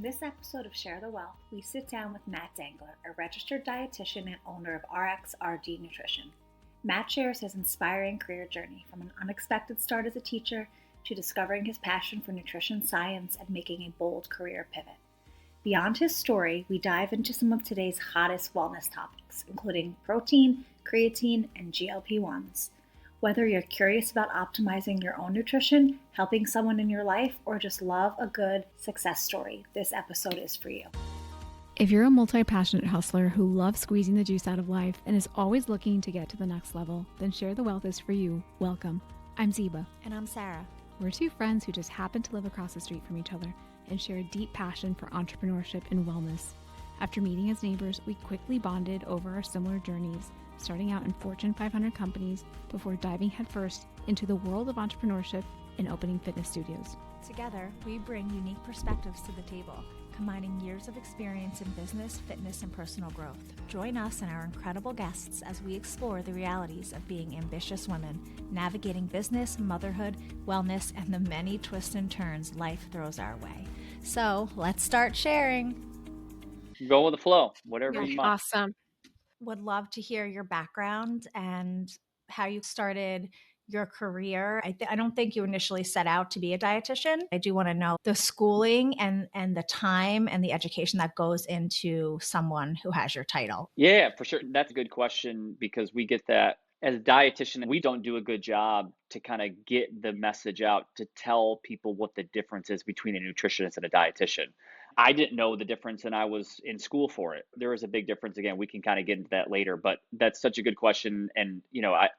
In this episode of Share the Wellth, we sit down with Matt Dengler, a registered dietitian and owner of RXRD Nutrition. Matt shares his inspiring career journey from an unexpected start as a teacher to discovering his passion for nutrition science and making a bold career pivot. Beyond his story, we dive into some of today's hottest wellness topics, including protein, creatine, and GLP-1s. Whether you're curious about optimizing your own nutrition, helping someone in your life, or just love a good success story, this episode is for you. If you're a multi-passionate hustler who loves squeezing the juice out of life and is always looking to get to the next level, then Share the Wellth is for you. Welcome. I'm Zeba. And I'm Sarah. We're two friends who just happen to live across the street from each other and share a deep passion for entrepreneurship and wellness. After meeting as neighbors, we quickly bonded over our similar journeys, starting out in Fortune 500 companies before diving headfirst into the world of entrepreneurship and opening fitness studios. Together, we bring unique perspectives to the table, combining years of experience in business, fitness, and personal growth. Join us and our incredible guests as we explore the realities of being ambitious women, navigating business, motherhood, wellness, and the many twists and turns life throws our way. So let's start sharing. Go with the flow, whatever you want. Awesome. Would love to hear your background and how you started your career. I don't think you initially set out to be a dietitian. I do want to know the schooling and the time and the education that goes into someone who has your title. Yeah, for sure. That's a good question because we get that as a dietitian, we don't do a good job to kind of get the message out to tell people what the difference is between a nutritionist and a dietitian. I didn't know the difference and I was in school for it. There is a big difference. Again, we can kind of get into that later, but that's such a good question. And,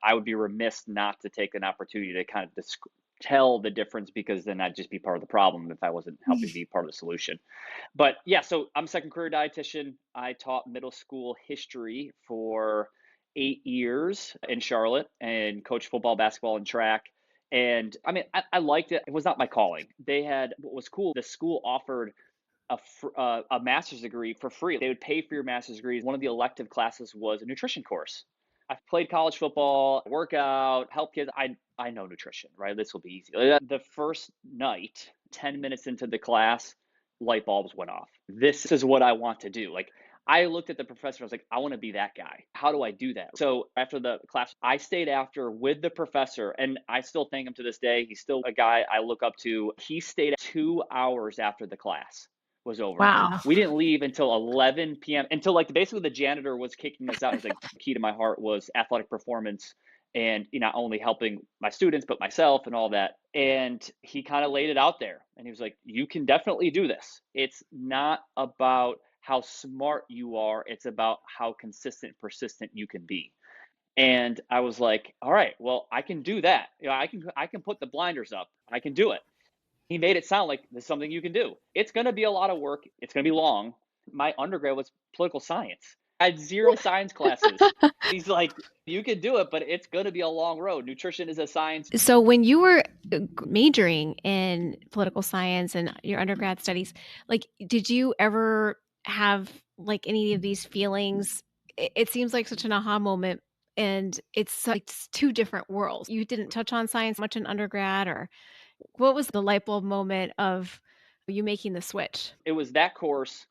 I would be remiss not to take an opportunity to kind of tell the difference because then I'd just be part of the problem if I wasn't helping be part of the solution. But yeah, so I'm a second career dietitian. I taught middle school history for 8 years in Charlotte and coached football, basketball, and track. And I mean, I liked it. It was not my calling. What was cool, the school offered a master's degree for free. They would pay for your master's degree. One of the elective classes was a nutrition course. I've played college football, workout, help kids. I know nutrition, right? This will be easy. The first night, 10 minutes into the class, light bulbs went off. This is what I want to do. Like, I looked at the professor, I was like, I want to be that guy. How do I do that? So after the class, I stayed after with the professor, and I still thank him to this day. He's still a guy I look up to. He stayed 2 hours after the class was over. Wow. We didn't leave until 11 p.m. until basically the janitor was kicking us out. It was like the key to my heart was athletic performance and not only helping my students, but myself and all that. And he kind of laid it out there and he was like, you can definitely do this. It's not about how smart you are. It's about how consistent and persistent you can be. And I was like, all right, well, I can do that. I can put the blinders up. I can do it. He made it sound like there's something you can do. It's going to be a lot of work. It's going to be long. My undergrad was political science. I had 0 science classes. He's like, you can do it, but it's going to be a long road. Nutrition is a science. So when you were majoring in political science and your undergrad studies, did you ever have any of these feelings? It seems like such an aha moment, and it's two different worlds. You didn't touch on science much in undergrad, or what was the light bulb moment of you making the switch? It was that course.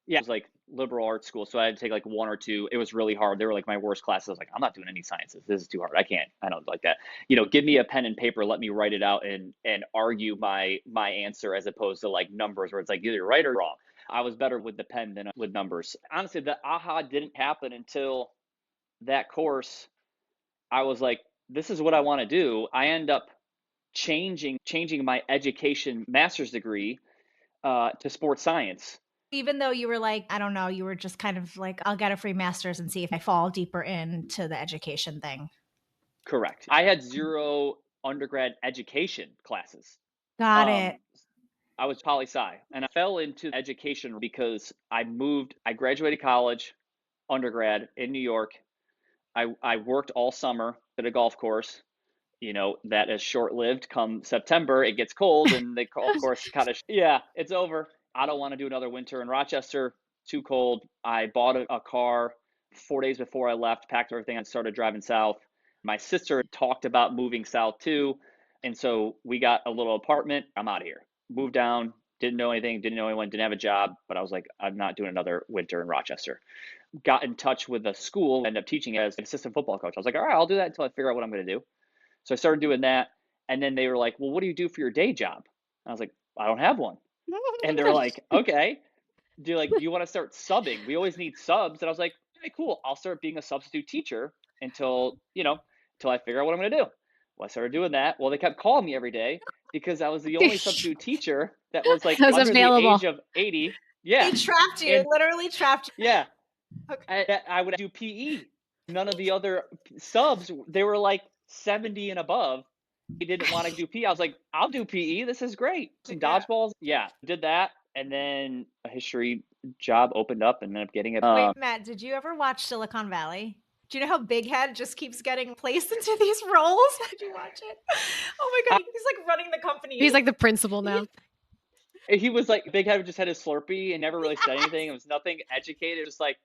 Yeah, it was like liberal arts school. So I had to take 1 or 2. It was really hard. They were my worst classes. I was like, I'm not doing any sciences. This is too hard. I don't like that. Give me a pen and paper. Let me write it out and argue my answer as opposed to numbers where it's either you're right or wrong. I was better with the pen than with numbers. Honestly, the aha didn't happen until that course. I was like, this is what I want to do. I end up changing my education master's degree to sports science. Even though you were I don't know, you were just kind of I'll get a free master's and see if I fall deeper into the education thing. Correct. I had 0 undergrad education classes. Got it. I was poli-sci and I fell into education because I graduated college, undergrad in New York. I worked all summer at a golf course. That is short-lived. Come September, it gets cold and the golf course it's over. I don't want to do another winter in Rochester. Too cold. I bought a car 4 days before I left, packed everything, and started driving south. My sister talked about moving south too. And so we got a little apartment. I'm out of here. Moved down, didn't know anything, didn't know anyone, didn't have a job, but I was like, I'm not doing another winter in Rochester. Got in touch with a school, ended up teaching as an assistant football coach. I was like, all right, I'll do that until I figure out what I'm going to do. So I started doing that. And then they were like, well, what do you do for your day job? And I was like, I don't have one. And they're like, okay. Do you want to start subbing? We always need subs. And I was like, okay, cool. I'll start being a substitute teacher until I figure out what I'm going to do. Well, I started doing that. Well, they kept calling me every day because I was the only substitute teacher that was like That was under available. the age of 80. Yeah. They trapped you, And literally trapped you. yeah, Okay. I would do PE. None of the other subs, they were like 70 and above. They didn't want to do PE. I was like, I'll do PE. This is great. Some Yeah. dodgeballs. Yeah, did that. And then a history job opened up and ended up getting it. Wait, Matt, did you ever watch Silicon Valley? Do you know how Big Head just keeps getting placed into these roles? Did you watch it? Oh my God, he's like running the company. He's like the principal now. He was like, Big Head just had his Slurpee and never really said anything. It was nothing educated. Just like,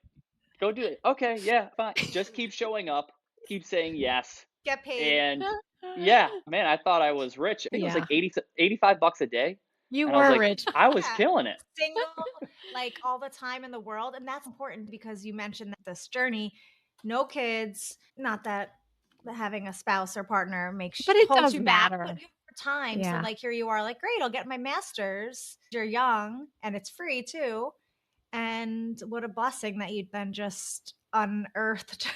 go do it. Okay, yeah, fine. Just keep showing up. Keep saying yes. Get paid. And yeah, man, I thought I was rich. I think it was like $85 a day. You And I was were like, rich. I was killing it. Single, like all the time in the world. And that's important because you mentioned that this journey, no kids, not that having a spouse or partner makes But it holds does you back, matter. but you have time. Yeah. So like here you are like, great, I'll get my master's. You're young and it's free too. And what a blessing that you'd then just unearthed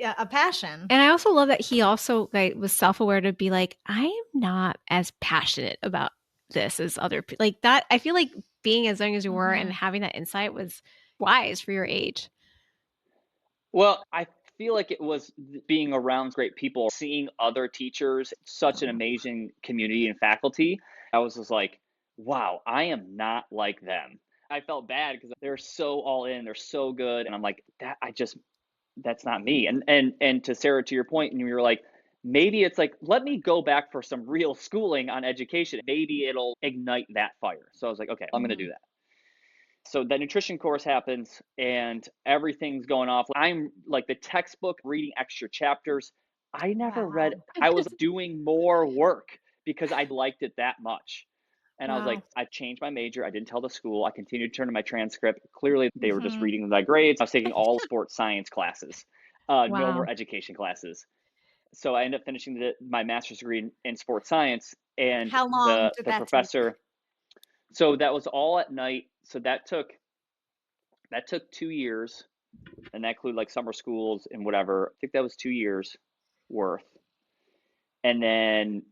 a passion. And I also love that he also was self-aware to be like, I am not as passionate about this as other people. Like that, I feel like being as young as you were and having that insight was wise for your age. Well, I feel like it was being around great people, seeing other teachers, such an amazing community and faculty. I was just like, wow, I am not like them. I felt bad because they're so all in, they're so good. And I'm like, that's not me. And to Sarah, to your point, and you were like, maybe it's like, let me go back for some real schooling on education. Maybe it'll ignite that fire. So I was like, okay, I'm going to do that. So that nutrition course happens and everything's going off. I'm like the textbook reading extra chapters. I never read, I was doing more work because I liked it that much. And I was like, I changed my major. I didn't tell the school. I continued to turn in my transcript. Clearly, they were just reading my grades. I was taking all sports science classes, no more education classes. So I ended up finishing my master's degree in sports science. And how long did the that professor, take? So that was all at night. So that took 2 years, and that included like summer schools and whatever. I think that was 2 years worth. And then,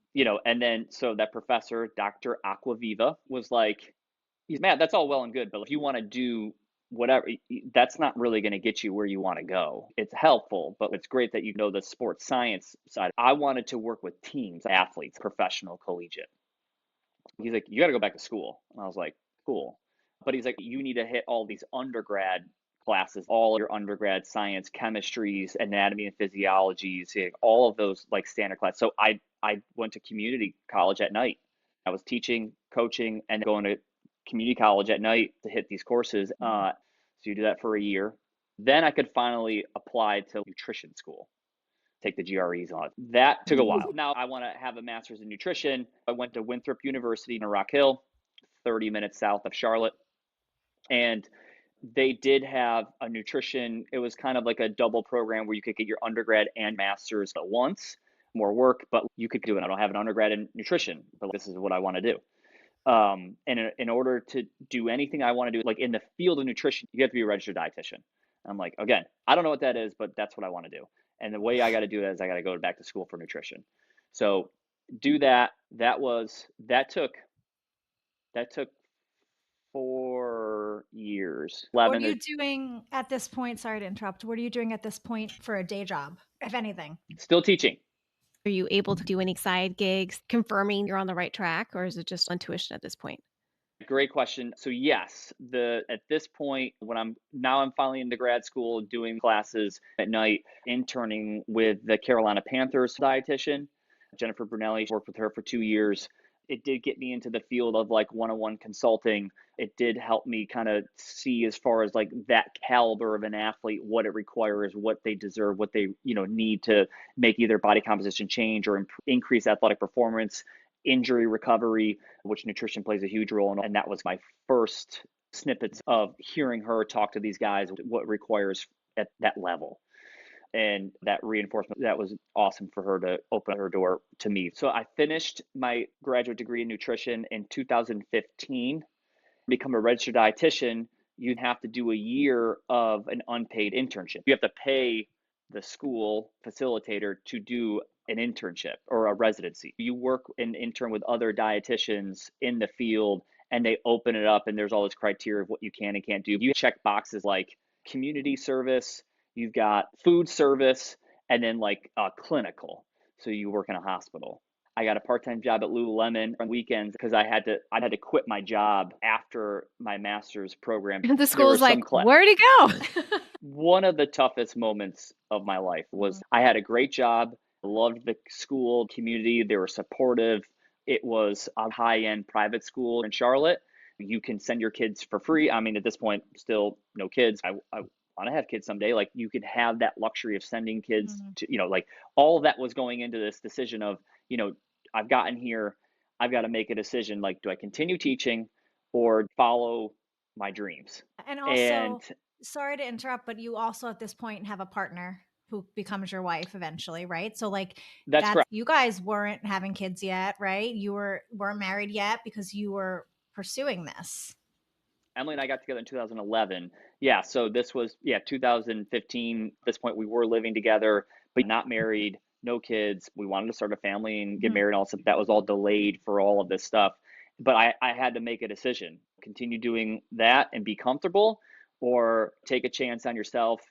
so that professor, Dr. Aquaviva, was like, Matt, that's all well and good, but if you want to do whatever, that's not really going to get you where you want to go. It's helpful, but it's great that you know the sports science side. I wanted to work with teams, athletes, professional, collegiate. He's like, you got to go back to school. And I was like, cool. But he's like, you need to hit all these undergrad classes, all your undergrad science, chemistries, anatomy and physiologies, all of those like standard classes. So I went to community college at night. I was teaching, coaching, and going to community college at night to hit these courses. So you do that for a year. Then I could finally apply to nutrition school, take the GREs on it. That took a while. Now I want to have a master's in nutrition. I went to Winthrop University in Rock Hill, 30 minutes south of Charlotte. And they did have a nutrition. It was kind of like a double program where you could get your undergrad and master's at once, more work, but you could do it. I don't have an undergrad in nutrition, but this is what I want to do. And in order to do anything I want to do, like in the field of nutrition, you have to be a registered dietitian. I'm like, again, I don't know what that is, but that's what I want to do. And the way I got to do it is I got to go back to school for nutrition. So do that. That took 4 years. What are you doing at this point? Sorry to interrupt. What are you doing at this point for a day job, if anything? Still teaching. Are you able to do any side gigs, confirming you're on the right track, or is it just on tuition at this point? Great question. So yes, at this point, when I'm finally into grad school, doing classes at night, interning with the Carolina Panthers dietitian, Jennifer Brunelli. Worked with her for 2 years. It did get me into the field of like one-on-one consulting. It did help me kind of see as far as like that caliber of an athlete, what it requires, what they deserve, what they need to make either body composition change or increase athletic performance. injury recovery, which nutrition plays a huge role in. And that was my first snippets of hearing her talk to these guys, what requires at that level. And that reinforcement, that was awesome for her to open her door to me. So I finished my graduate degree in nutrition in 2015, become a registered dietitian. You have to do a year of an unpaid internship. You have to pay the school facilitator to do an internship or a residency. You work and intern with other dietitians in the field, and they open it up, and there's all this criteria of what you can and can't do. You check boxes like community service, you've got food service, and then like clinical. So you work in a hospital. I got a part-time job at Lululemon on weekends because I had to quit my job after my master's program. And the school's like, where'd he go? One of the toughest moments of my life was I had a great job, loved the school community. They were supportive. It was a high-end private school in Charlotte. You can send your kids for free. I mean, at this point, still no kids. I want to have kids someday. Like, you could have that luxury of sending kids to, like, all of that was going into this decision of, I've gotten here, I've got to make a decision. Like, do I continue teaching or follow my dreams? And also, sorry to interrupt, but you also at this point have a partner who becomes your wife eventually, right? So like that's correct. You guys weren't having kids yet, right? You weren't married yet because you were pursuing this. Emily and I got together in 2011. Yeah, so this was 2015. At this point, we were living together, but not married, no kids. We wanted to start a family and get married. Also, that was all delayed for all of this stuff. But I had to make a decision: continue doing that and be comfortable, or take a chance on yourself,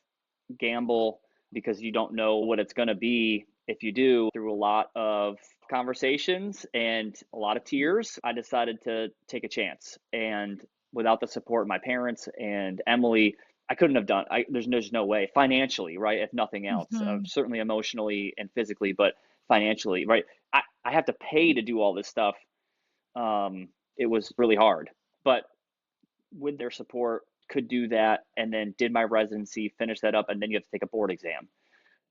gamble, because you don't know what it's going to be if you do. Through a lot of conversations and a lot of tears, I decided to take a chance. And without the support of my parents and Emily, I couldn't have done. There's no way financially, right? If nothing else, certainly emotionally and physically, but financially, right? I have to pay to do all this stuff. It was really hard, but with their support, could do that, and then did my residency, finished that up, and then you have to take a board exam.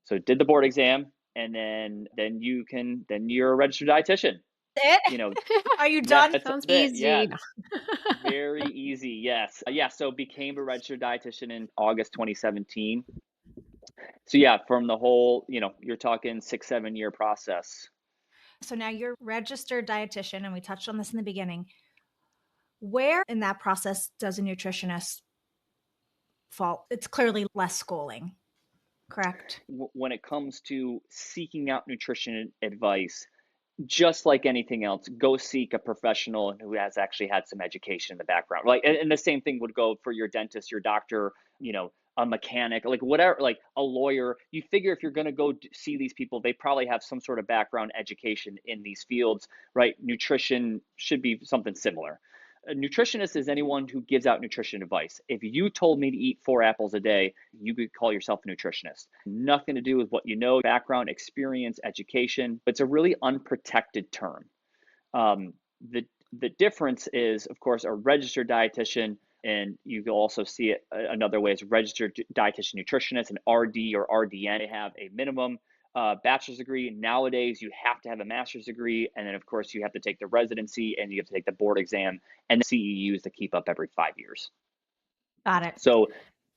So did the board exam, and then you're a registered dietitian. Are you done? Sounds easy. Yeah. Very easy. Yes. So became a registered dietitian in August 2017. So from the whole, you're talking 6-7 year process. So now you're registered dietitian, and we touched on this in the beginning. Where in that process does a nutritionist fall? It's clearly less schooling, correct? When it comes to seeking out nutrition advice, just like anything else, go seek a professional who has actually had some education in the background. Like, and the same thing would go for your dentist, your doctor, a mechanic, like whatever, like a lawyer. You figure if you're going to go see these people, they probably have some sort of background education in these fields, right? Nutrition should be something similar. A nutritionist is anyone who gives out nutrition advice. If you told me to eat 4 apples a day, you could call yourself a nutritionist. Nothing to do with what you know, background, experience, education. It's a really unprotected term. The difference is, of course, a registered dietitian, and you can also see it another way as registered dietitian nutritionist, an RD or RDN. They have a minimum bachelor's degree. Nowadays, you have to have a master's degree. And then, of course, you have to take the residency, and you have to take the board exam and the CEUs to keep up every 5 years. Got it. So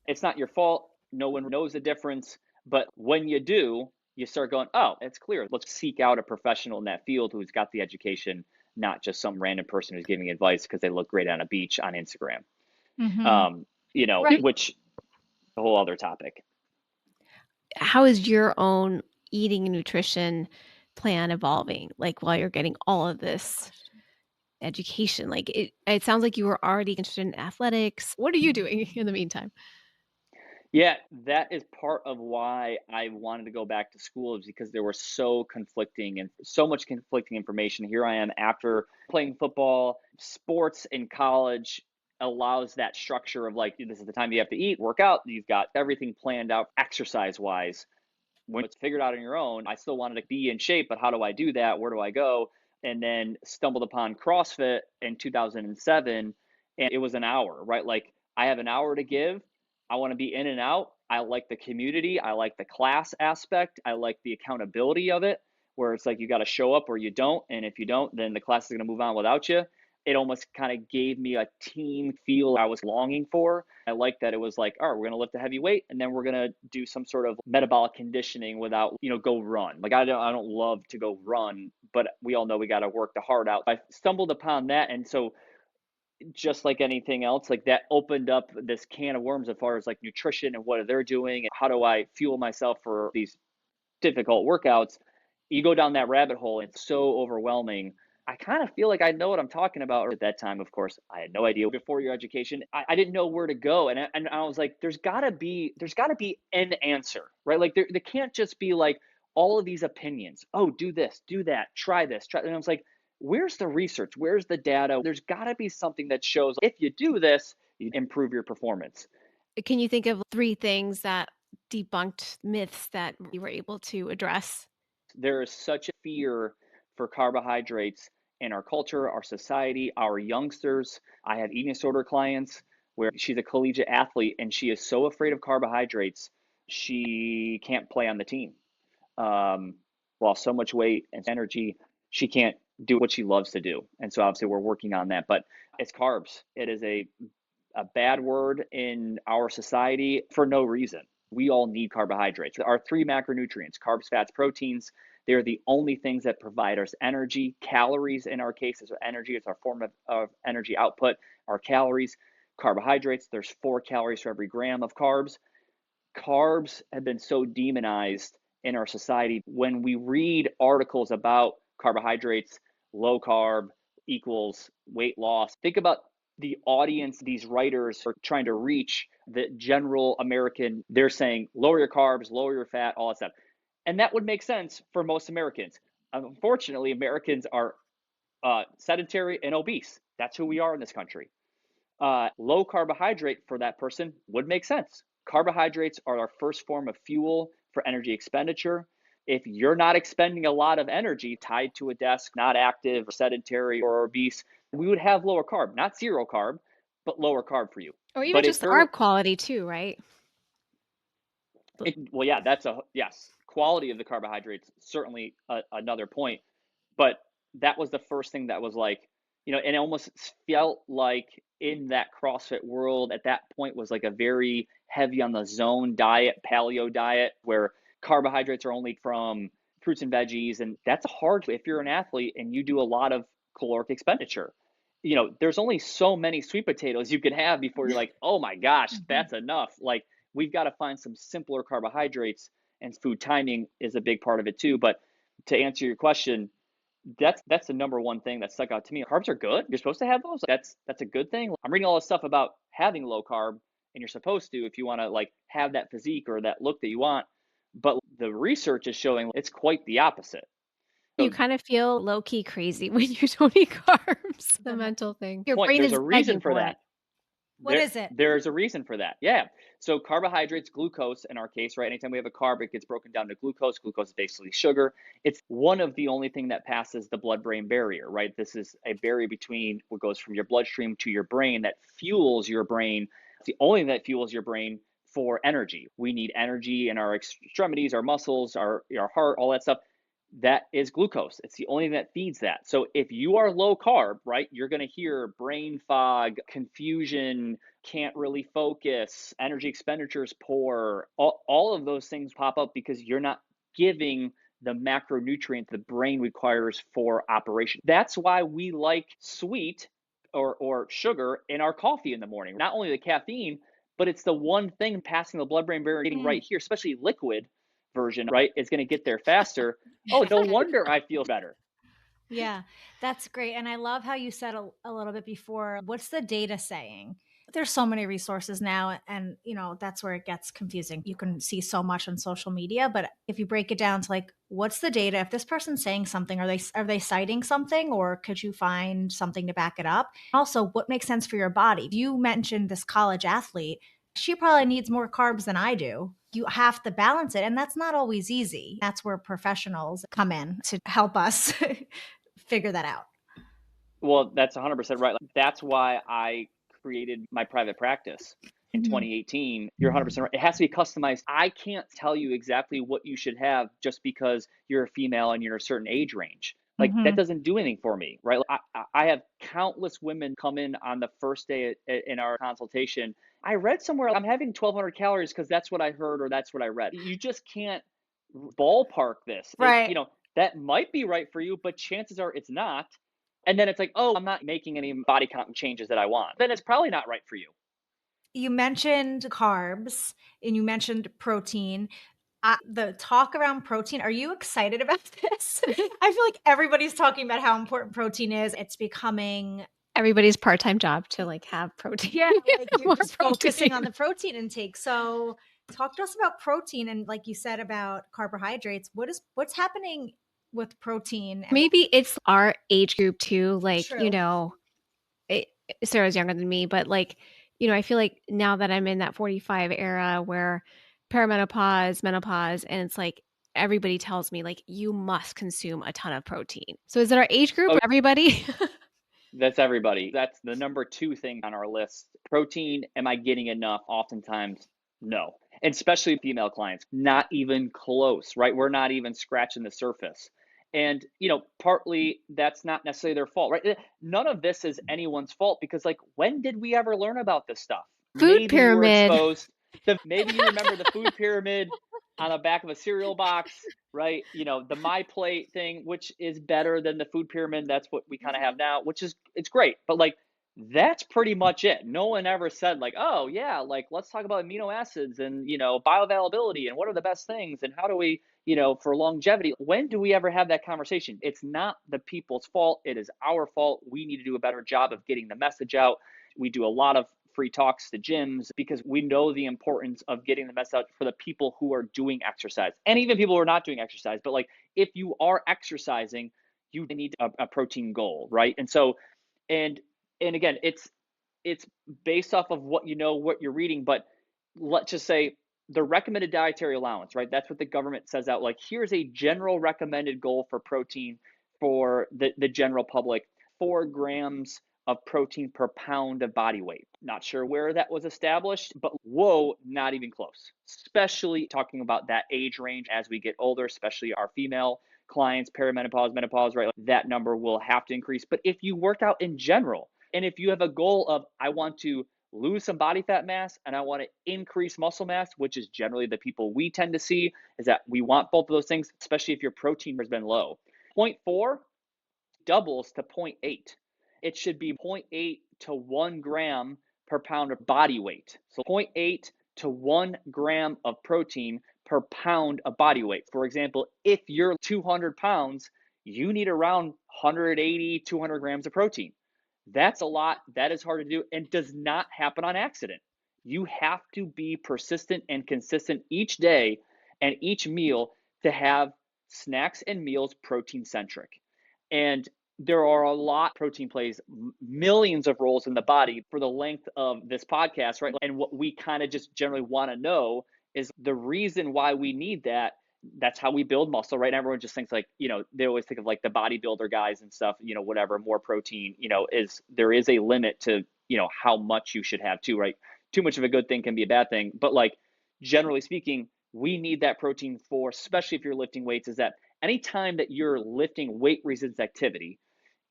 it's not your fault. No one knows the difference. But when you do, you start going, oh, it's clear. Let's seek out a professional in that field who's got the education, not just some random person who's giving advice because they look great on a beach on Instagram. Right. Which a whole other topic. How is your own eating and nutrition plan evolving, like while you're getting all of this education? Like it sounds like you were already interested in athletics. What are you doing in the meantime? Yeah, that is part of why I wanted to go back to school, is because there were so much conflicting information. Here I am after playing football. Sports in college allows that structure of like, this is the time you have to eat, work out. You've got everything planned out exercise wise. When it's figured out on your own, I still wanted to be in shape, but how do I do that? Where do I go? And then stumbled upon CrossFit in 2007, and it was an hour, right? Like, I have an hour to give. I want to be in and out. I like the community. I like the class aspect. I like the accountability of it. where it's like you got to show up or you don't. And if you don't, then the class is going to move on without you. It almost kind of gave me a team feel I was longing for. I like that it was like, all right, we're going to lift a heavy weight and then we're going to do some sort of metabolic conditioning without, go run. Like I don't love to go run, but we all know we got to work the heart out. I stumbled upon that. And so just like anything else, like that opened up this can of worms as far as like nutrition and what they're doing and how do I fuel myself for these difficult workouts. You go down that rabbit hole, it's so overwhelming. I kind of feel like I know what I'm talking about. At that time, of course, I had no idea. Before your education, I didn't know where to go. And I was like, there's gotta be an answer, right? Like there can't just be like all of these opinions. Oh, do this, do that, try this, try. And I was like, where's the research? Where's the data? There's gotta be something that shows if you do this, you improve your performance. Can you think of 3 things that debunked myths that you were able to address? There is such a fear for carbohydrates in our culture, our society, our youngsters. I have eating disorder clients where she's a collegiate athlete and she is so afraid of carbohydrates, she can't play on the team. Lost so much weight and energy, she can't do what she loves to do. And so obviously we're working on that, but it's carbs. It is a bad word in our society for no reason. We all need carbohydrates. Our 3 macronutrients, carbs, fats, proteins, they're the only things that provide us energy. Calories, in our case, is energy. It's our form of energy output. Our calories, carbohydrates, there's 4 calories for every gram of carbs. Carbs have been so demonized in our society. When we read articles about carbohydrates, low carb equals weight loss, think about the audience these writers are trying to reach, the general American. They're saying lower your carbs, lower your fat, all that stuff. And that would make sense for most Americans. Unfortunately, Americans are sedentary and obese. That's who we are in this country. Low carbohydrate for that person would make sense. Carbohydrates are our first form of fuel for energy expenditure. If you're not expending a lot of energy tied to a desk, not active, sedentary, or obese, we would have lower carb, not zero carb, but lower carb for you. Or even just carb quality too, right? Well, yeah, yes. Quality of the carbohydrates, certainly another point. But that was the first thing that was like, and it almost felt like in that CrossFit world at that point was like a very heavy on the zone diet, paleo diet, where carbohydrates are only from fruits and veggies. And that's hard if you're an athlete and you do a lot of caloric expenditure. There's only so many sweet potatoes you can have before you're like, oh my gosh, that's enough. Like we've got to find some simpler carbohydrates, and food timing is a big part of it too. But to answer your question, that's the number one thing that stuck out to me. Carbs are good. You're supposed to have those. That's a good thing. I'm reading all this stuff about having low carb, and you're supposed to if you want to like have that physique or that look that you want. But the research is showing it's quite the opposite. You kind of feel low-key crazy when you don't eat carbs. The mental thing. Your brain is There's a reason for that. What is it? There's a reason for that. Yeah. So carbohydrates, glucose in our case, right? Anytime we have a carb, it gets broken down to glucose. Glucose is basically sugar. It's one of the only thing that passes the blood-brain barrier, right? This is a barrier between what goes from your bloodstream to your brain that fuels your brain. It's the only thing that fuels your brain for energy. We need energy in our extremities, our muscles, our heart, all that stuff. That is glucose. It's the only thing that feeds that. So if you are low carb, right, you're going to hear brain fog, confusion, can't really focus, energy expenditures poor. All of those things pop up because you're not giving the macronutrient the brain requires for operation. That's why we like sweet or sugar in our coffee in the morning. Not only the caffeine, but it's the one thing passing the blood-brain barrier, getting right here, especially liquid version, right, is going to get there faster. Oh, no wonder I feel better. Yeah, that's great. And I love how you said a little bit before, what's the data saying? There's so many resources now, and that's where it gets confusing. You can see so much on social media, but if you break it down to like, what's the data? If this person's saying something, are they citing something, or could you find something to back it up? Also, what makes sense for your body? You mentioned this college athlete. She probably needs more carbs than I do. You have to balance it, and that's not always easy. That's where professionals come in to help us figure that out. Well, that's 100% right. That's why I created my private practice. in 2018, you're 100% right. It has to be customized. I can't tell you exactly what you should have just because you're a female and you're a certain age range. Like that doesn't do anything for me, right? I have countless women come in on the first day in our consultation. I read somewhere I'm having 1,200 calories because that's what I heard or that's what I read. You just can't ballpark this. Right. That might be right for you, but chances are it's not. And then it's like, oh, I'm not making any body count changes that I want. Then it's probably not right for you. You mentioned carbs and you mentioned protein. The talk around protein, are you excited about this? I feel like everybody's talking about how important protein is. It's becoming everybody's part-time job to like have protein. Yeah, like you're just focusing on the protein intake. So talk to us about protein and like you said about carbohydrates. What's happening with protein? Maybe it's our age group too. Like, True. Sarah's younger than me, but like, I feel like now that I'm in that 45 era where perimenopause, menopause, and it's like everybody tells me like you must consume a ton of protein. So is it our age group? Everybody? That's everybody. That's the number 2 thing on our list. Protein, am I getting enough? Oftentimes, no. And especially female clients, not even close, right? We're not even scratching the surface. And, partly that's not necessarily their fault, right? None of this is anyone's fault because, like, when did we ever learn about this stuff? Food pyramid. Maybe you remember the food pyramid on the back of a cereal box, right? The My Plate thing, which is better than the food pyramid. That's what we kind of have now, it's great. But like, that's pretty much it. No one ever said like, oh yeah, like let's talk about amino acids and, bioavailability and what are the best things and how do we, for longevity. When do we ever have that conversation? It's not the people's fault. It is our fault. We need to do a better job of getting the message out. We do a lot of free talks to gyms because we know the importance of getting the message out for the people who are doing exercise and even people who are not doing exercise. But like, if you are exercising, you need a protein goal, right? And so, and again, it's based off of what what you're reading, but let's just say the recommended dietary allowance, right? That's what the government says out. Like, here's a general recommended goal for protein for the general public: 4 grams of protein per pound of body weight. Not sure where that was established, but whoa, not even close. Especially talking about that age range as we get older, especially our female clients, perimenopause, menopause, right? That number will have to increase. But if you work out in general, and if you have a goal of, I want to lose some body fat mass and I want to increase muscle mass, which is generally the people we tend to see, is that we want both of those things, especially if your protein has been low. 0.4 doubles to 0.8. It should be 0.8 to 1 gram per pound of body weight. So 0.8 to 1 gram of protein per pound of body weight. For example, if you're 200 pounds, you need around 180, 200 grams of protein. That's a lot. That is hard to do and does not happen on accident. You have to be persistent and consistent each day and each meal to have snacks and meals protein centric. And there are a lot. Protein plays millions of roles in the body for the length of this podcast, right? And what we kind of just generally want to know is the reason why we need that. That's how we build muscle, right? And everyone just thinks like, they always think of like the bodybuilder guys and stuff, whatever, more protein, there is a limit to, how much you should have too, right? Too much of a good thing can be a bad thing. But like, generally speaking, we need that protein for, especially if you're lifting weights, is that anytime that you're lifting weight resistance activity,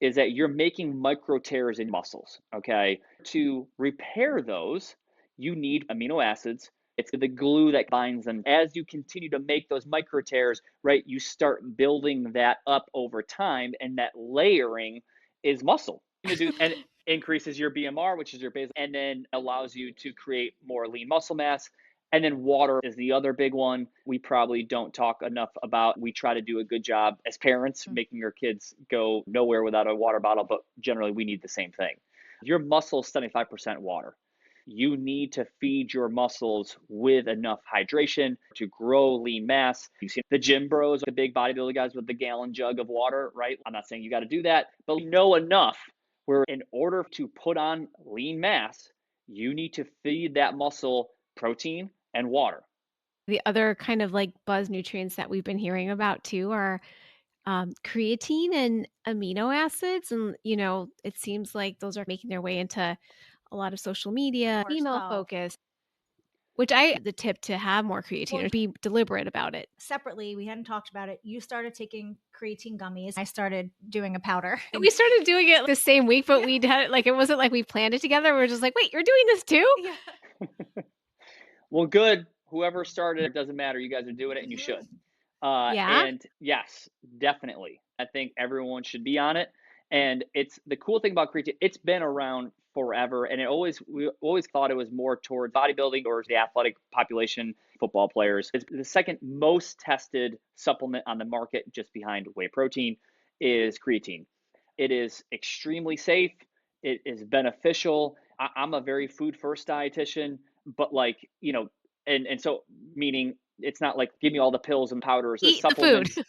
is that you're making micro tears in muscles, okay? To repair those, you need amino acids. It's the glue that binds them. As you continue to make those micro tears, right, you start building that up over time, and that layering is muscle. And it increases your BMR, which is your base, and then allows you to create more lean muscle mass. And then water is the other big one we probably don't talk enough about. We try to do a good job as parents making your kids go nowhere without a water bottle, but generally we need the same thing. Your muscle is 75% water. You need to feed your muscles with enough hydration to grow lean mass. You've seen the gym bros, the big bodybuilder guys with the gallon jug of water, right? I'm not saying you got to do that, but we know enough where in order to put on lean mass, you need to feed that muscle protein and water. The other kind of like buzz nutrients that we've been hearing about too are creatine and amino acids. And, it seems like those are making their way into a lot of social media, female focus. Which the tip to have more creatine, or be deliberate about it. Separately, we hadn't talked about it. You started taking creatine gummies. I started doing a powder. We started doing it the same week, but we had it wasn't like we planned it together. We were just like, wait, you're doing this too? Yeah. Well, good. Whoever started it, doesn't matter. You guys are doing it and you should. Yeah. And yes, definitely. I think everyone should be on it. And it's the cool thing about creatine, it's been around forever. And we always thought it was more toward bodybuilding or the athletic population, football players. It's the second most tested supplement on the market, just behind whey protein, is creatine. It is extremely safe. It is beneficial. I'm a very food first dietitian, but and so meaning it's not like give me all the pills and powders, Eat the supplements. food.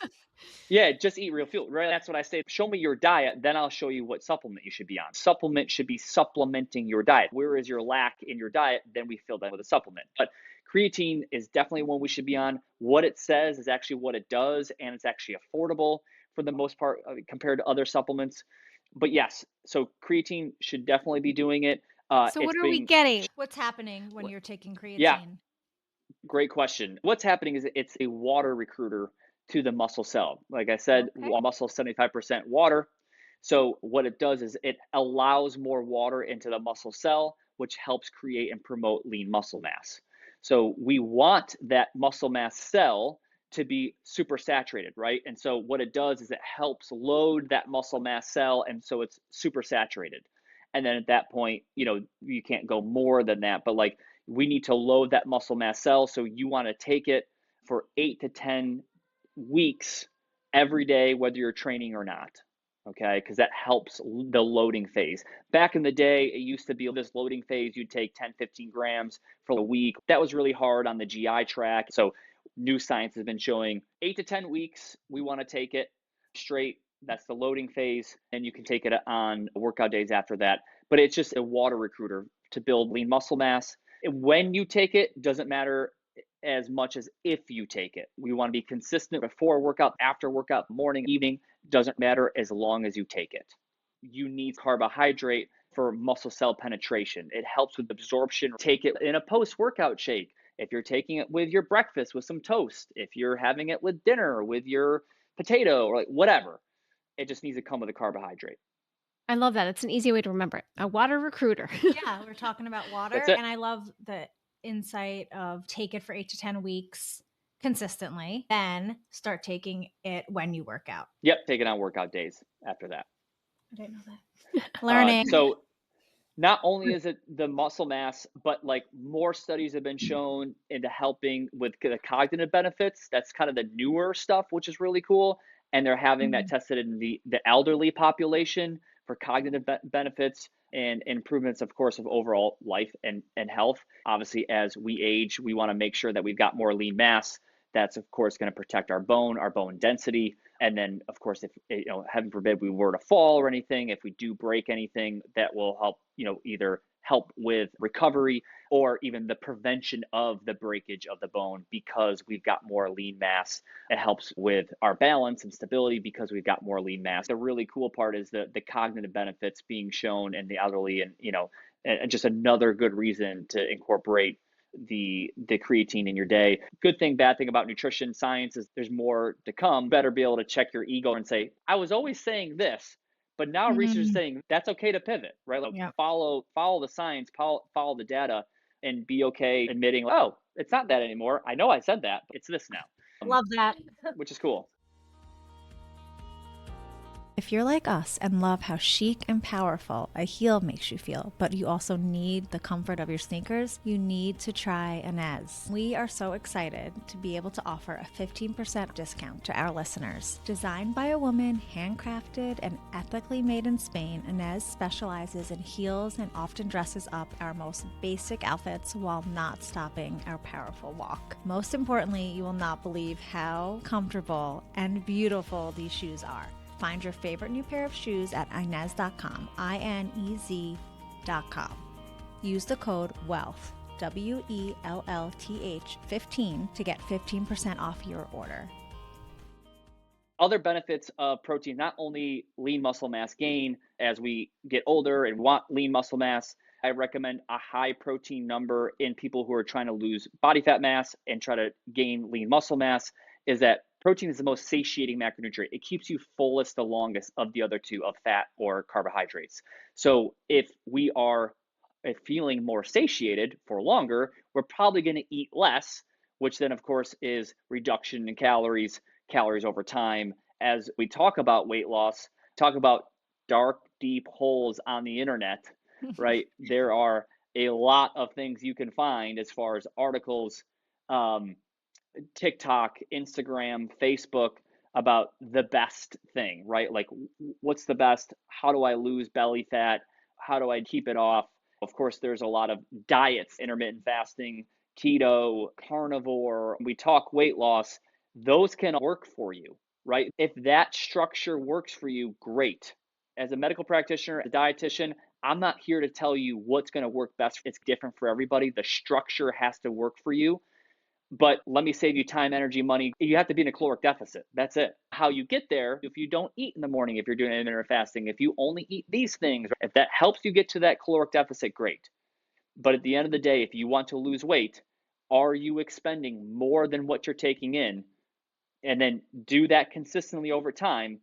Yeah, just eat real food, right? That's what I say. Show me your diet, then I'll show you what supplement you should be on. Supplement should be supplementing your diet. Where is your lack in your diet? Then we fill that with a supplement. But creatine is definitely one we should be on. What it says is actually what it does, and it's actually affordable for the most part compared to other supplements. But yes, so creatine should definitely be doing it. So what are we getting? What's happening when you're taking creatine? Yeah. Great question. What's happening is it's a water recruiter to the muscle cell. Like I said, muscle is 75% water. So what it does is it allows more water into the muscle cell, which helps create and promote lean muscle mass. So we want that muscle mass cell to be super saturated, right? And so what it does is it helps load that muscle mass cell, and so it's super saturated. And then at that point, you can't go more than that, but we need to load that muscle mass cell. So you want to take it for 8 to 10 weeks every day, whether you're training or not. Okay, because that helps the loading phase. Back in the day, it used to be this loading phase, you'd take 10, 15 grams for a week. That was really hard on the GI tract. So new science has been showing 8 to 10 weeks, we want to take it straight. That's the loading phase. And you can take it on workout days after that. But it's just a water recruiter to build lean muscle mass. When you take it doesn't matter as much as if you take it. We want to be consistent before workout, after workout, morning, evening, doesn't matter as long as you take it. You need carbohydrate for muscle cell penetration. It helps with absorption. Take it in a post-workout shake. If you're taking it with your breakfast with some toast, if you're having it with dinner with your potato or whatever, it just needs to come with a carbohydrate. I love that. It's an easy way to remember it. A water recruiter. Yeah, we're talking about water. And I love the insight of take it for 8 to 10 weeks consistently, then start taking it when you work out. Yep, take it on workout days after that. I didn't know that. Learning. So not only is it the muscle mass, but more studies have been shown into helping with the cognitive benefits. That's kind of the newer stuff, which is really cool. And they're having that tested in the elderly population for cognitive benefits and improvements, of course, of overall life and health. Obviously, as we age, we want to make sure that we've got more lean mass. That's, of course, going to protect our bone density. And then, of course, if, heaven forbid, we were to fall or anything, if we do break anything, that will help, either help with recovery or even the prevention of the breakage of the bone because we've got more lean mass. It helps with our balance and stability because we've got more lean mass. The really cool part is the cognitive benefits being shown in the elderly, and just another good reason to incorporate the creatine in your day. Good thing, bad thing about nutrition science is there's more to come. Better be able to check your ego and say, I was always saying this, but now research is saying that's okay to pivot, right? Follow the science, follow the data, and be okay admitting, oh, it's not that anymore. I know I said that, but it's this now. Love that. Which is cool. If you're like us and love how chic and powerful a heel makes you feel, but you also need the comfort of your sneakers, you need to try Inez. We are so excited to be able to offer a 15% discount to our listeners. Designed by a woman, handcrafted and ethically made in Spain, Inez specializes in heels and often dresses up our most basic outfits while not stopping our powerful walk. Most importantly, you will not believe how comfortable and beautiful these shoes are. Find your favorite new pair of shoes at Inez.com, INEZ.com. Use the code WELLTH, WELLTH 15 to get 15% off your order. Other benefits of protein, not only lean muscle mass gain as we get older and want lean muscle mass, I recommend a high protein number in people who are trying to lose body fat mass and try to gain lean muscle mass, is that protein is the most satiating macronutrient. It keeps you fullest the longest of the other two, of fat or carbohydrates. So if we are feeling more satiated for longer, we're probably going to eat less, which then of course is reduction in calories over time. As we talk about weight loss, talk about dark, deep holes on the internet, right? There are a lot of things you can find as far as articles, TikTok, Instagram, Facebook, about the best thing, right? Like, what's the best? How do I lose belly fat? How do I keep it off? Of course, there's a lot of diets, intermittent fasting, keto, carnivore. We talk weight loss. Those can work for you, right? If that structure works for you, great. As a medical practitioner, a dietitian, I'm not here to tell you what's going to work best. It's different for everybody. The structure has to work for you. But let me save you time, energy, money. You have to be in a caloric deficit. That's it. How you get there, if you don't eat in the morning, if you're doing intermittent fasting, if you only eat these things, if that helps you get to that caloric deficit, great. But at the end of the day, if you want to lose weight, are you expending more than what you're taking in? And then do that consistently over time.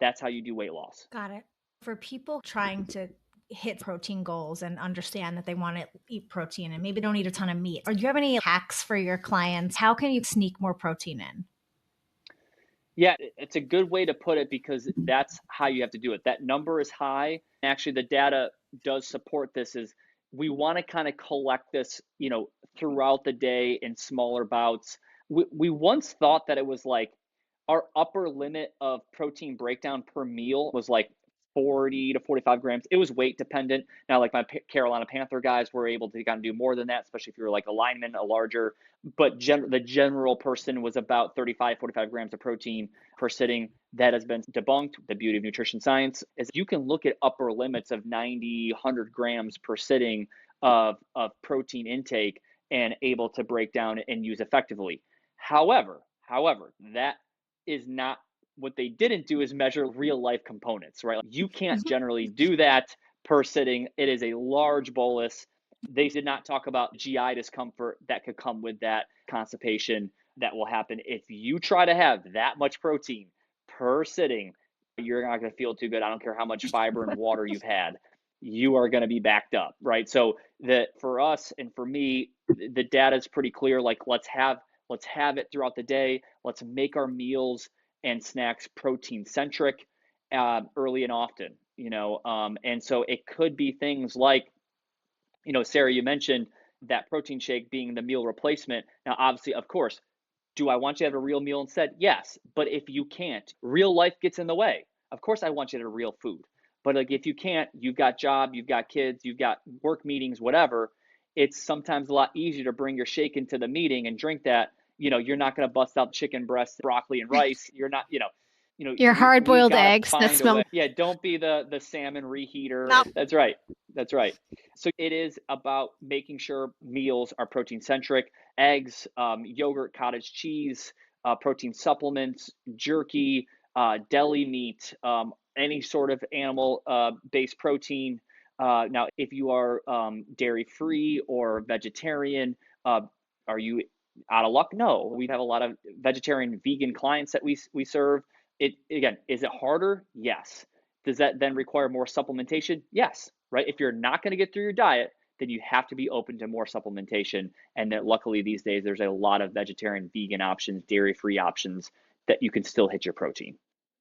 That's how you do weight loss. Got it. For people trying to hit protein goals and understand that they want to eat protein and maybe don't eat a ton of meat, or do you have any hacks for your clients? How can you sneak more protein in? Yeah, it's a good way to put it, because that's how you have to do it. That number is high. Actually, the data does support this. Is we want to kind of collect this, throughout the day in smaller bouts. We once thought that it was like our upper limit of protein breakdown per meal was like 40 to 45 grams. It was weight dependent. Now, like my Carolina Panther guys were able to kind of do more than that, especially if you were like a lineman, a larger, but the general person was about 35, 45 grams of protein per sitting. That has been debunked. The beauty of nutrition science is you can look at upper limits of 90, 100 grams per sitting of protein intake and able to break down and use effectively. However, that is not what they didn't do, is measure real life components, right? You can't generally do that per sitting. It is a large bolus. They did not talk about GI discomfort that could come with that, constipation that will happen. If you try to have that much protein per sitting, you're not going to feel too good. I don't care how much fiber and water you've had. You are going to be backed up, right? So that for us and for me, the data is pretty clear. Like, let's have it throughout the day. Let's make our meals and snacks protein centric, early and often, and so it could be things like, Sarah, you mentioned that protein shake being the meal replacement. Now, obviously, of course, do I want you to have a real meal instead? Yes. But if you can't, real life gets in the way. Of course, I want you to have real food. But like, if you can't, you've got job, you've got kids, you've got work meetings, whatever, it's sometimes a lot easier to bring your shake into the meeting and drink that. You're not going to bust out chicken breast, broccoli, and rice. You're not, Your hard-boiled eggs that smell. Yeah, don't be the salmon reheater. No. That's right. So it is about making sure meals are protein centric. Eggs, yogurt, cottage cheese, protein supplements, jerky, deli meat, any sort of animal based protein. Now, if you are dairy free or vegetarian, are you out of luck? No, we have a lot of vegetarian, vegan clients that we serve. It again, is it harder? Yes. Does that then require more supplementation? Yes. Right. If you're not going to get through your diet, then you have to be open to more supplementation. And that luckily these days there's a lot of vegetarian, vegan options, dairy-free options that you can still hit your protein.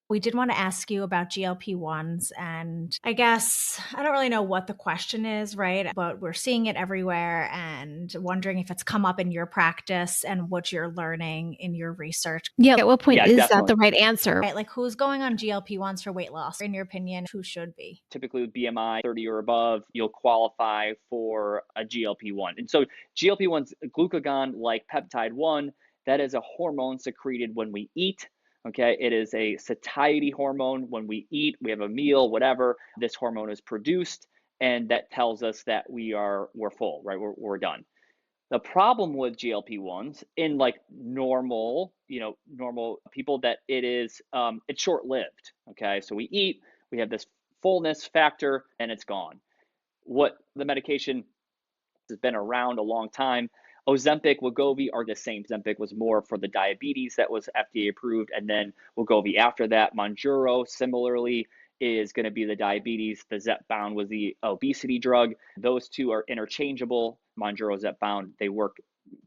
We did want to ask you about GLP-1s, and I guess I don't really know what the question is, right? But we're seeing it everywhere and wondering if it's come up in your practice and what you're learning in your research. Yeah. At what point is definitely that the right answer? Right, like, who's going on GLP-1s for weight loss? In your opinion, who should be? Typically with BMI 30 or above, you'll qualify for a GLP-1. And so GLP-1's glucagon like peptide 1, that is a hormone secreted when we eat. Okay, it is a satiety hormone. When we eat, we have a meal, whatever, this hormone is produced, and that tells us that we're full, right? We're done. The problem with GLP-1s in like normal people, that it's short-lived. Okay, so we eat, we have this fullness factor, and it's gone. what the medication has been around a long time. Ozempic, Wegovy are the same. Ozempic was more for the diabetes that was FDA approved, and then Wegovy after that. Mounjaro, similarly, is going to be the diabetes. The Zepbound was the obesity drug. Those two are interchangeable. Mounjaro, Zepbound, they work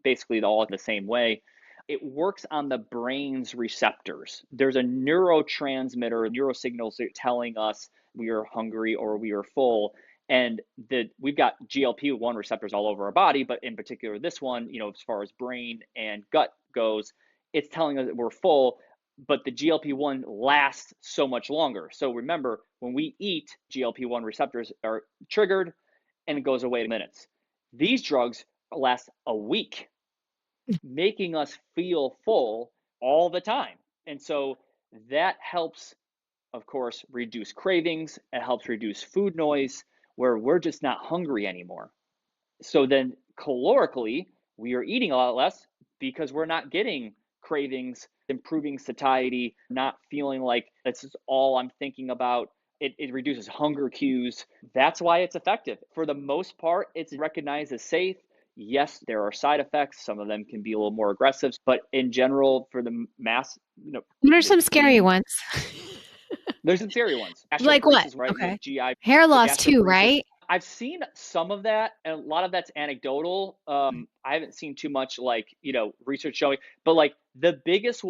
basically all the same way. It works on the brain's receptors. There's a neurotransmitter, neurosignals telling us we are hungry or we are full. And we've got GLP-1 receptors all over our body, but in particular, this one, as far as brain and gut goes, it's telling us that we're full, but the GLP-1 lasts so much longer. So remember, when we eat, GLP-1 receptors are triggered and it goes away in minutes. These drugs last a week, making us feel full all the time. And so that helps, of course, reduce cravings. It helps reduce food noise, where we're just not hungry anymore. So then calorically, we are eating a lot less because we're not getting cravings, improving satiety, not feeling like this is all I'm thinking about. It reduces hunger cues. That's why it's effective. For the most part, it's recognized as safe. Yes, there are side effects. Some of them can be a little more aggressive, but in general, for the mass, what are some scary ones? There's some scary ones. Like what? Right? Okay. GI hair loss too, right? I've seen some of that, and a lot of that's anecdotal. I haven't seen too much research showing, but like the biggest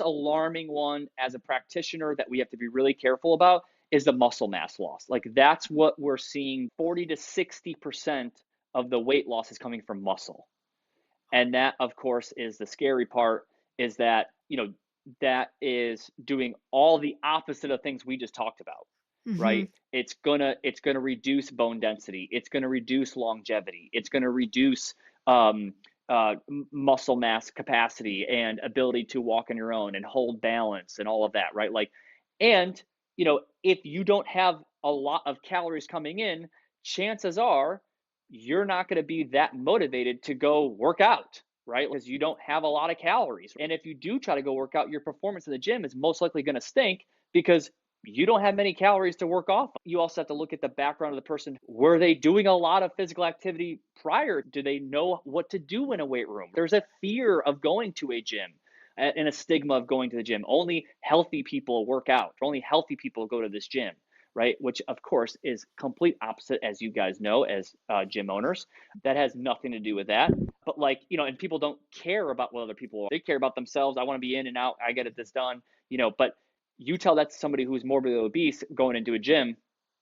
alarming one as a practitioner that we have to be really careful about is the muscle mass loss. Like that's what we're seeing. 40 to 60% of the weight loss is coming from muscle. And that, of course, is the scary part, is that, that is doing all the opposite of things we just talked about. Right? It's gonna reduce bone density. It's gonna reduce longevity. It's gonna reduce muscle mass capacity and ability to walk on your own and hold balance and all of that, right? Like, and if you don't have a lot of calories coming in, chances are you're not going to be that motivated to go work out, right? Because you don't have a lot of calories. And if you do try to go work out, your performance in the gym is most likely going to stink because you don't have many calories to work off. You also have to look at the background of the person. Were they doing a lot of physical activity prior? Do they know what to do in a weight room? There's a fear of going to a gym and a stigma of going to the gym. Only healthy people work out. Only healthy people go to this gym, right? Which of course is complete opposite, as you guys know, as gym owners. That has nothing to do with that. But and people don't care about what other people are. They care about themselves. I want to be in and out. I get this done, but you tell that to somebody who's morbidly obese going into a gym,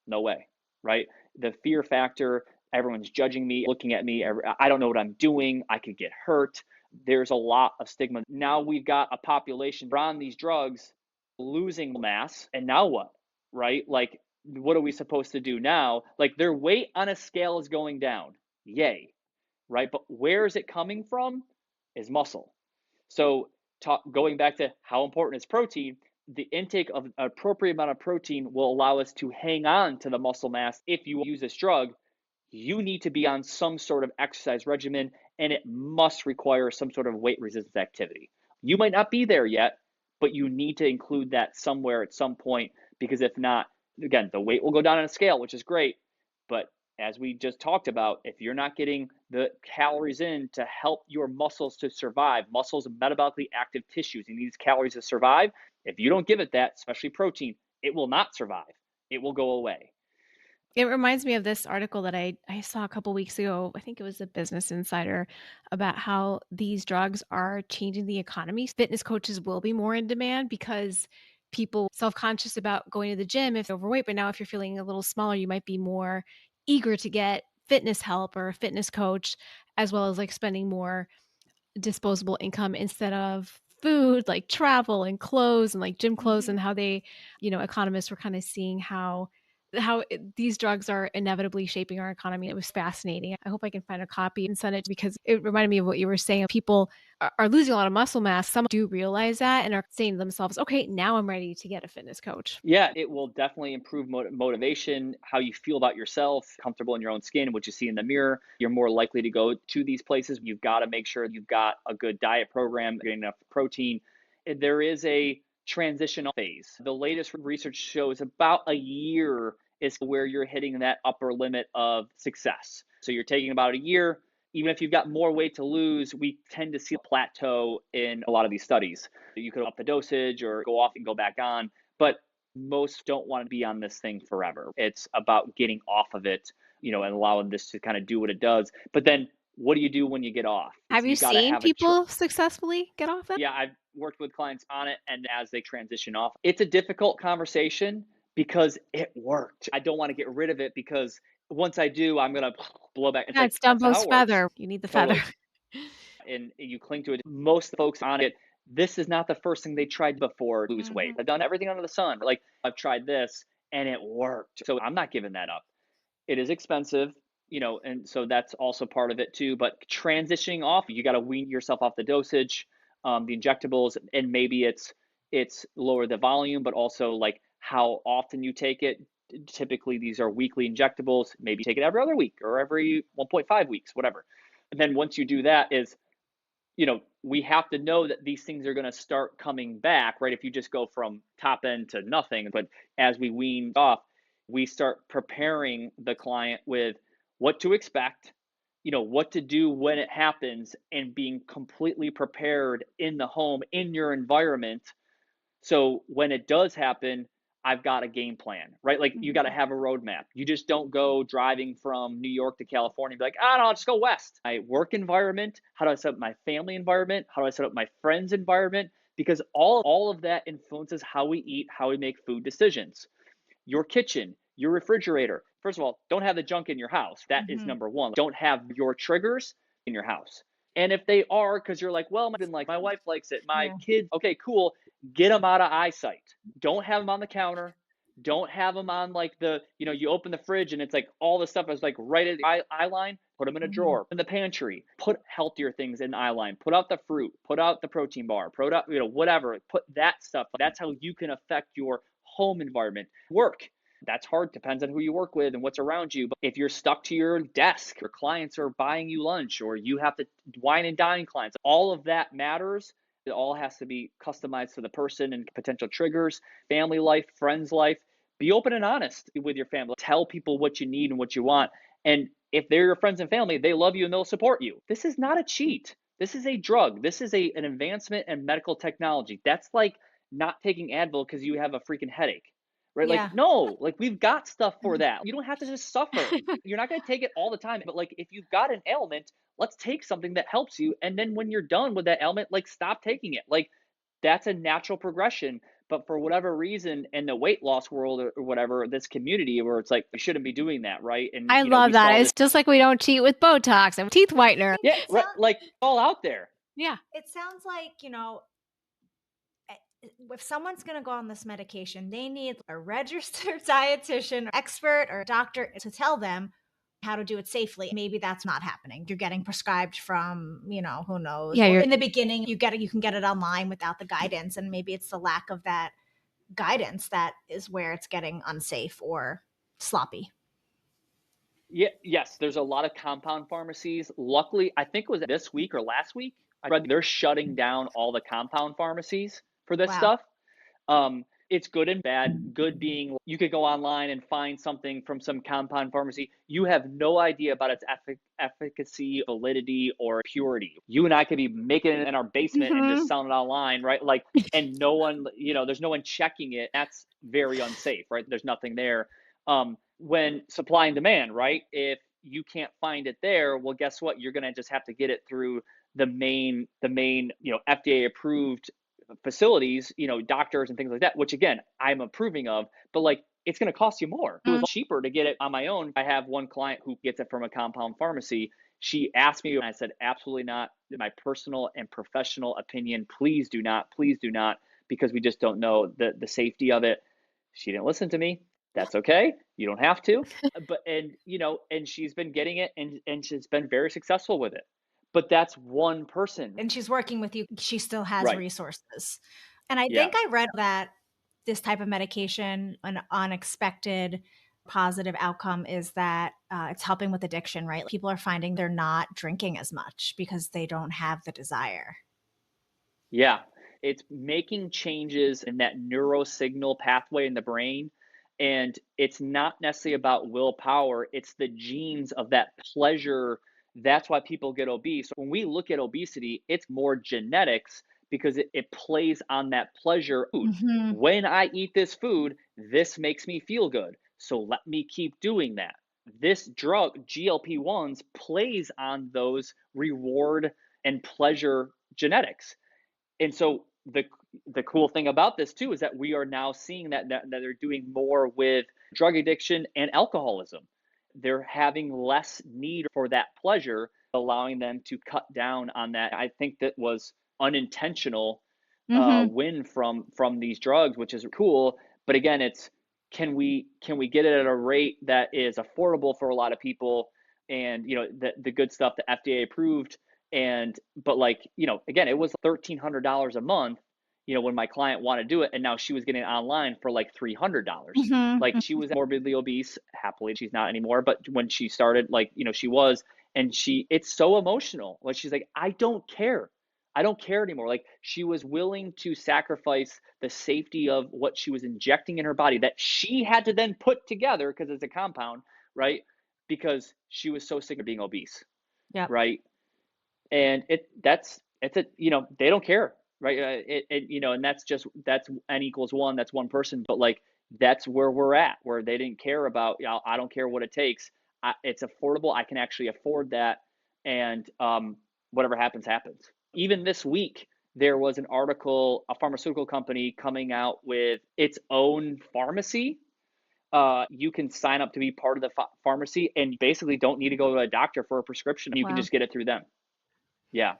no way, right? The fear factor, everyone's judging me, looking at me, I don't know what I'm doing, I could get hurt. There's a lot of stigma. Now we've got a population on these drugs losing mass, and now what, right? Like, what are we supposed to do now? Like, their weight on a scale is going down, yay, right? But where is it coming from is muscle. So going back to how important is protein, the intake of an appropriate amount of protein will allow us to hang on to the muscle mass. If you use this drug, you need to be on some sort of exercise regimen, and it must require some sort of weight resistance activity. You might not be there yet, but you need to include that somewhere at some point, because if not, again, the weight will go down on a scale, which is great, but as we just talked about, if you're not getting the calories in to help your muscles to survive, muscles are metabolically active tissues, you need these calories to survive. If you don't give it that, especially protein, it will not survive. It will go away. It reminds me of this article that I saw a couple weeks ago. I think it was the Business Insider, about how these drugs are changing the economy. Fitness coaches will be more in demand because people self-conscious about going to the gym if they're overweight. But now if you're feeling a little smaller, you might be more eager to get fitness help or a fitness coach, as well as like spending more disposable income instead of food, like travel and clothes and like gym clothes, and how they, economists were kind of seeing how these drugs are inevitably shaping our economy. It was fascinating. I hope I can find a copy and send it, because it reminded me of what you were saying. People are losing a lot of muscle mass. Some do realize that and are saying to themselves, okay, now I'm ready to get a fitness coach. Yeah, it will definitely improve motivation, how you feel about yourself, comfortable in your own skin, what you see in the mirror. You're more likely to go to these places. You've got to make sure you've got a good diet program, getting enough protein. There is a transitional phase. The latest research shows about a year is where you're hitting that upper limit of success. So you're taking about a year. Even if you've got more weight to lose, we tend to see a plateau in a lot of these studies. You could up the dosage or go off and go back on, but most don't want to be on this thing forever. It's about getting off of it, and allowing this to kind of do what it does. But then what do you do when you get off? Have you seen people successfully get off that? Yeah, I've worked with clients on it, and as they transition off, it's a difficult conversation because it worked. I don't want to get rid of it because once I do, I'm going to blow back. It's Dumbo's feather. You need the feather. And you cling to it. Most folks on it, this is not the first thing they tried before lose weight. I've done everything under the sun. Like, I've tried this and it worked. So I'm not giving that up. It is expensive, and so that's also part of it too. But transitioning off, you got to wean yourself off the dosage, the injectables, and maybe it's lower the volume, but also like how often you take it. Typically, these are weekly injectables. Maybe take it every other week or every 1.5 weeks, whatever. And then once you do that is, we have to know that these things are going to start coming back, right? If you just go from top end to nothing, but as we wean off, we start preparing the client with what to expect, what to do when it happens, and being completely prepared in the home, in your environment. So when it does happen, I've got a game plan, right? Like, you got to have a roadmap. You just don't go driving from New York to California and be like, no, I'll just go west. My work environment, how do I set up my family environment? How do I set up my friends' environment? Because all of that influences how we eat, how we make food decisions. Your kitchen, your refrigerator. First of all, don't have the junk in your house. That is number one. Don't have your triggers in your house. And if they are, because you're like, well, my wife likes it, my kids, okay, cool. Get them out of eyesight. Don't have them on the counter. Don't have them on like you open the fridge and it's like all the stuff is like right at the eye line. Put them in a drawer in the pantry. Put healthier things in the eye line. Put out the fruit. Put out the protein bar. Put out, whatever. Put that stuff. That's how you can affect your home environment. Work. That's hard. Depends on who you work with and what's around you. But if you're stuck to your desk, your clients are buying you lunch, or you have to wine and dine clients, all of that matters. It all has to be customized to the person and potential triggers, family life, friends life. Be open and honest with your family. Tell people what you need and what you want. And if they're your friends and family, they love you and they'll support you. This is not a cheat. This is a drug. This is an advancement in medical technology. That's like not taking Advil because you have a freaking headache. Right? Yeah. Like, no, like, we've got stuff for that. You don't have to just suffer. You're not going to take it all the time. But like, if you've got an ailment, let's take something that helps you. And then when you're done with that ailment, like, stop taking it. Like, that's a natural progression. But for whatever reason, in the weight loss world or whatever, this community where it's like, we shouldn't be doing that, right? And I love that. It's just like we don't cheat with Botox and teeth whitener. Yeah, right, like, all out there. Yeah. It sounds like, if someone's going to go on this medication, they need a registered dietitian, expert, or doctor to tell them how to do it safely. Maybe that's not happening. You're getting prescribed from, who knows. Yeah, in the beginning, you can get it online without the guidance. And maybe it's the lack of that guidance that is where it's getting unsafe or sloppy. Yeah, yes, there's a lot of compound pharmacies. Luckily, I think it was this week or last week, I read they're shutting down all the compound pharmacies for this stuff. It's good and bad. Good being you could go online and find something from some compound pharmacy. You have no idea about its efficacy, validity, or purity. You and I could be making it in our basement and just selling it online, right? Like, and no one, there's no one checking it. That's very unsafe, right? There's nothing there. When supply and demand, right? If you can't find it there, well, guess what? You're going to just have to get it through the main, FDA approved facilities, doctors and things like that, which again, I'm approving of, but like, it's going to cost you more. It was cheaper to get it on my own. I have one client who gets it from a compound pharmacy. She asked me and I said, absolutely not. In my personal and professional opinion, please do not, because we just don't know the safety of it. She didn't listen to me. That's okay. You don't have to. And she's been getting it and she's been very successful with it. But that's one person. And she's working with you. She still has resources. And I think I read that this type of medication, an unexpected positive outcome is that it's helping with addiction, right? People are finding they're not drinking as much because they don't have the desire. Yeah. It's making changes in that neurosignal pathway in the brain. And it's not necessarily about willpower. It's the genes of that pleasure. That's why people get obese. When we look at obesity, it's more genetics because it plays on that pleasure food. Mm-hmm. When I eat this food, this makes me feel good. So let me keep doing that. This drug, GLP-1s, plays on those reward and pleasure genetics. And so the cool thing about this too is that we are now seeing that they're doing more with drug addiction and alcoholism. They're having less need for that pleasure, allowing them to cut down on that. I think that was unintentional Mm-hmm. win from these drugs, which is cool. But again, it's can we get it at a rate that is affordable for a lot of people, and the good stuff that FDA approved. And but like, again, it was $1,300 a month, when my client wanted to do it, and now she was getting it online for like $300. Like, Mm-hmm. she was morbidly obese. Happily, she's not anymore, but when she started, like, she was. And it's so emotional. Like, she's like, I don't care anymore. Like, she was willing to sacrifice the safety of what she was injecting in her body that she had to then put together because it's a compound, right? Because she was so sick of being obese, Yep. right? And they don't care, right? And that's n equals one. That's one person, but like, that's where we're at, where they didn't care about, I don't care what it takes. It's affordable. I can actually afford that. And whatever happens, happens. Even this week, there was an article, a pharmaceutical company coming out with its own pharmacy. You can sign up to be part of the pharmacy and basically don't need to go to a doctor for a prescription. You can Wow. just get it through them. Yeah.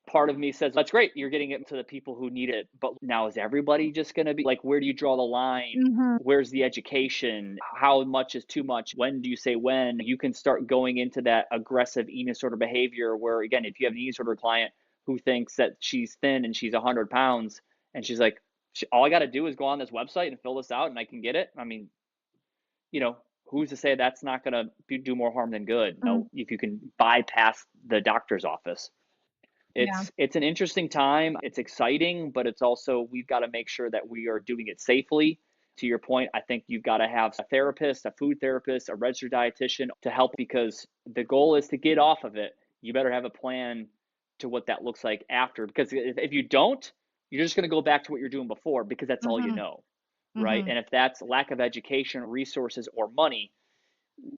Part of me says, that's great. You're getting it to the people who need it. But now, is everybody just going to be like, where do you draw the line? Mm-hmm. Where's the education? How much is too much? When do you say when? You can start going into that aggressive eating disorder behavior where, again, if you have an eating disorder client who thinks that she's thin and she's 100 pounds and she's like, all I got to do is go on this website and fill this out and I can get it. I mean, who's to say that's not going to do more harm than good? No, if you can bypass the doctor's office. It's an interesting time. It's exciting, but it's also, we've got to make sure that we are doing it safely. To your point, I think you've got to have a therapist, a food therapist, a registered dietitian to help, because the goal is to get off of it. You better have a plan to what that looks like after, because if you don't, you're just going to go back to what you're doing before because that's all you know, right? And if that's lack of education, resources, or money,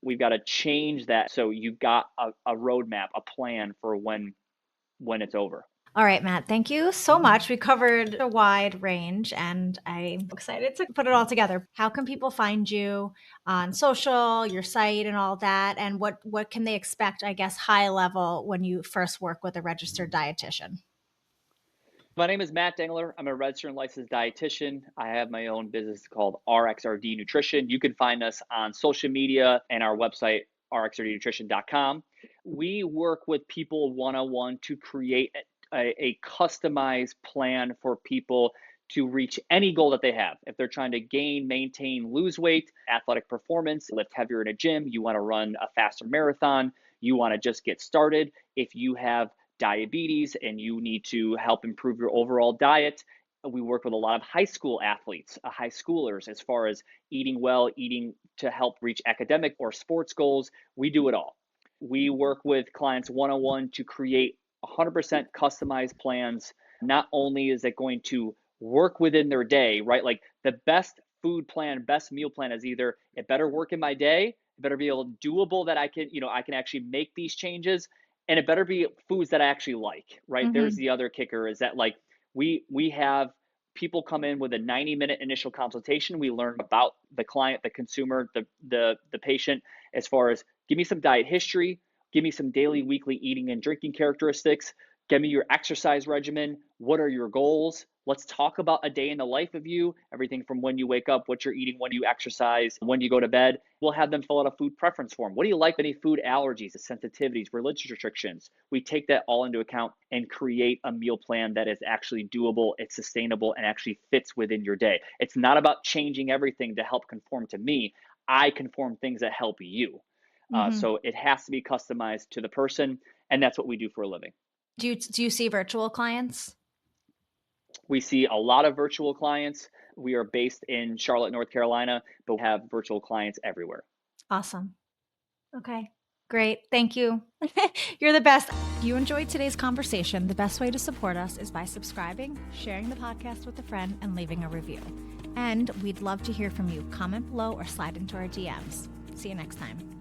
we've got to change that. So you've got a roadmap, a plan for when it's over. All right, Matt, thank you so much. We covered a wide range and I'm excited to put it all together. How can people find you on social, your site and all that? And what can they expect, I guess, high level when you first work with a registered dietitian? My name is Matt Dengler. I'm a registered and licensed dietitian. I have my own business called RXRD Nutrition. You can find us on social media and our website, rxrdnutrition.com. We work with people one-on-one to create a customized plan for people to reach any goal that they have. If they're trying to gain, maintain, lose weight, athletic performance, lift heavier in a gym, you want to run a faster marathon, you want to just get started. If you have diabetes and you need to help improve your overall diet, we work with a lot of high school athletes, high schoolers, as far as eating well, eating to help reach academic or sports goals. We do it all. We work with clients one-on-one to create 100% customized plans. Not only is it going to work within their day, right? Like, the best food plan, best meal plan is either it better work in my day, it better be doable that I can actually make these changes, and it better be foods that I actually like, right? There's the other kicker, is that like we have people come in with a 90-minute initial consultation. We learn about the client, the consumer, the patient, as far as, give me some diet history, give me some daily, weekly eating and drinking characteristics, give me your exercise regimen, what are your goals? Let's talk about a day in the life of you, everything from when you wake up, what you're eating, when you exercise, when you go to bed. We'll have them fill out a food preference form. What do you like? Any food allergies, sensitivities, religious restrictions? We take that all into account and create a meal plan that is actually doable, it's sustainable, and actually fits within your day. It's not about changing everything to help conform to me. I conform things that help you. So it has to be customized to the person, and that's what we do for a living. Do you see virtual clients? We see a lot of virtual clients. We are based in Charlotte, North Carolina, but we have virtual clients everywhere. Awesome. Okay, great. Thank you. You're the best. If you enjoyed today's conversation, the best way to support us is by subscribing, sharing the podcast with a friend, and leaving a review. And we'd love to hear from you. Comment below or slide into our DMs. See you next time.